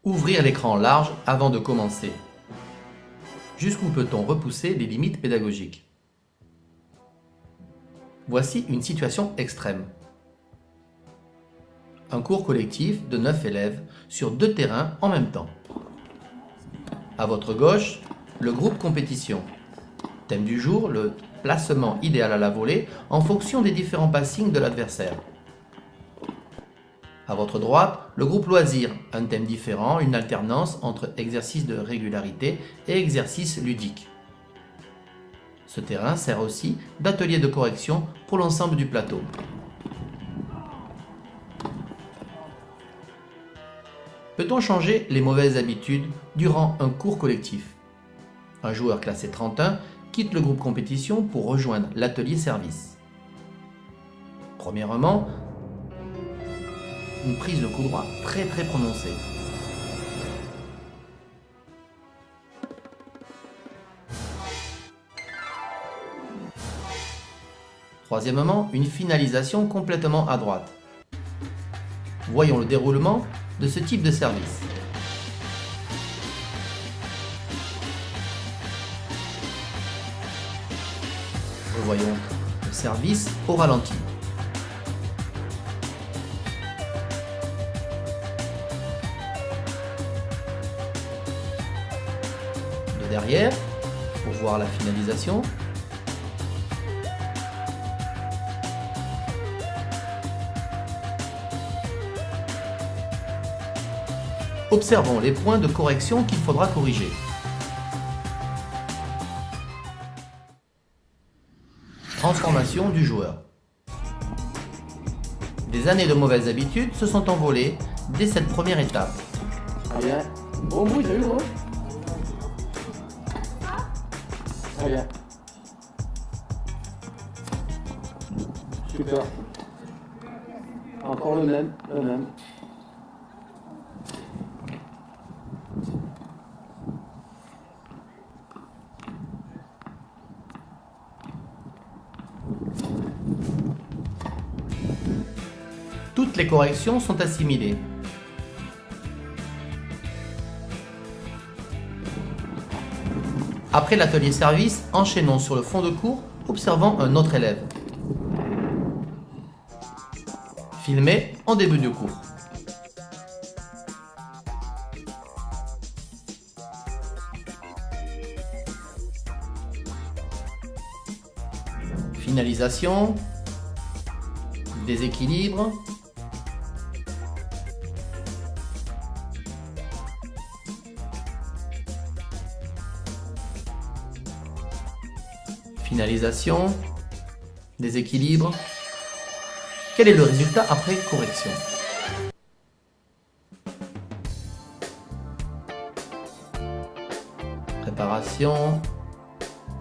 Ouvrir l'écran large avant de commencer. Jusqu'où peut-on repousser les limites pédagogiques? Voici une situation extrême. Un cours collectif de 9 élèves sur 2 terrains en même temps. À votre gauche, le groupe compétition. Thème du jour, le placement idéal à la volée en fonction des différents passings de l'adversaire. À votre droite, le groupe loisir, un thème différent, une alternance entre exercice de régularité et exercice ludique. Ce terrain sert aussi d'atelier de correction pour l'ensemble du plateau. Peut-on changer les mauvaises habitudes durant un cours collectif? Un joueur classé 31 quitte le groupe compétition pour rejoindre l'atelier service. Premièrement, une prise de coup droit très prononcée. Troisièmement, une finalisation complètement à droite. Voyons le déroulement de ce type de service. Revoyons le service au ralenti. De derrière, pour voir la finalisation. Observons les points de correction qu'il faudra corriger. Transformation du joueur. Des années de mauvaises habitudes se sont envolées dès cette première étape. Très bien. Bon bruit, t'as vu, gros? Très bien. Super. Encore le même. Toutes les corrections sont assimilées. Après l'atelier service, enchaînons sur le fond de cours, observant un autre élève. Filmé en début de cours. Finalisation, déséquilibre, finalisation, déséquilibre. Quel est le résultat après correction? Préparation,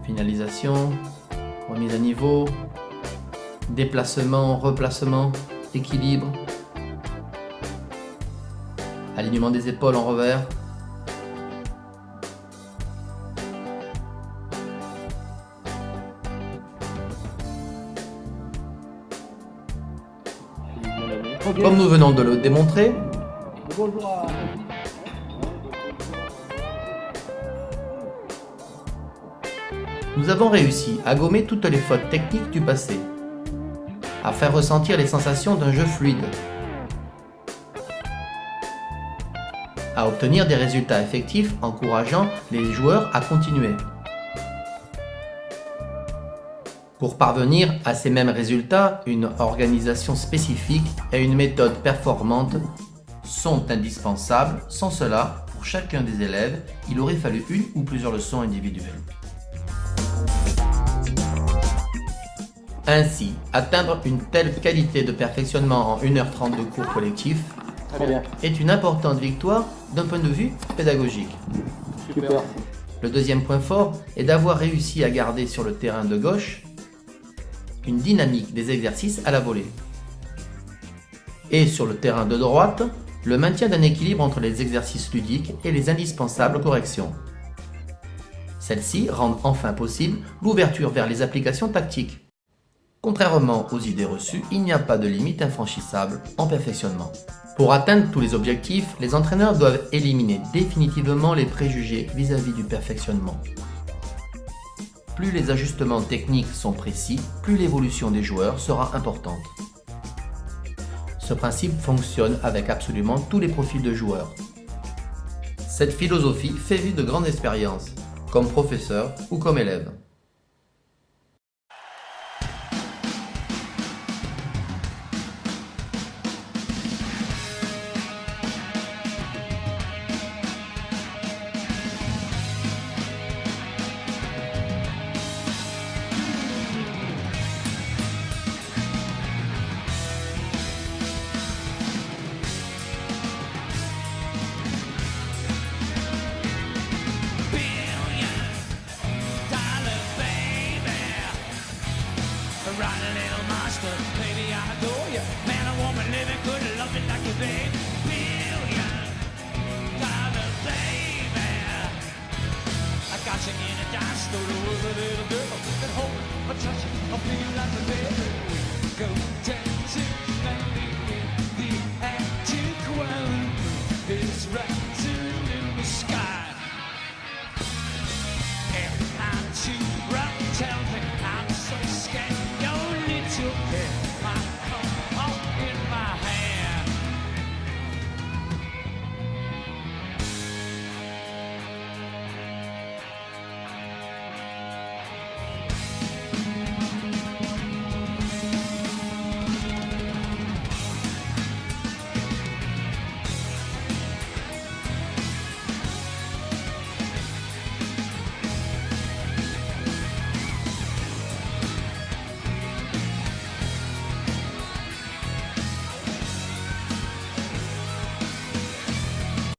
finalisation, remise à niveau, déplacement, replacement, équilibre, alignement des épaules en revers, comme nous venons de le démontrer. Bonjour à... Nous avons réussi à gommer toutes les fautes techniques du passé, à faire ressentir les sensations d'un jeu fluide, à obtenir des résultats effectifs encourageant les joueurs à continuer. Pour parvenir à ces mêmes résultats, une organisation spécifique et une méthode performante sont indispensables. Sans cela, pour chacun des élèves, il aurait fallu une ou plusieurs leçons individuelles. Ainsi, atteindre une telle qualité de perfectionnement en 1h30 de cours collectif Très bien. est une importante victoire d'un point de vue pédagogique. Super. Le deuxième point fort est d'avoir réussi à garder sur le terrain de gauche une dynamique des exercices à la volée. Et sur le terrain de droite, le maintien d'un équilibre entre les exercices ludiques et les indispensables corrections. Celles-ci rendent enfin possible l'ouverture vers les applications tactiques. Contrairement aux idées reçues, il n'y a pas de limite infranchissable en perfectionnement. Pour atteindre tous les objectifs, les entraîneurs doivent éliminer définitivement les préjugés vis-à-vis du perfectionnement. Plus les ajustements techniques sont précis, plus l'évolution des joueurs sera importante. Ce principe fonctionne avec absolument tous les profils de joueurs. Cette philosophie fait vivre de grandes expériences, comme professeur ou comme élève. Right, a little monster, baby, I adore you. Man or woman living good, love it like you, babe. $1,000,000, baby. I got you in a dance store with a little girl that hold me, touch you, I feel like a baby. Go.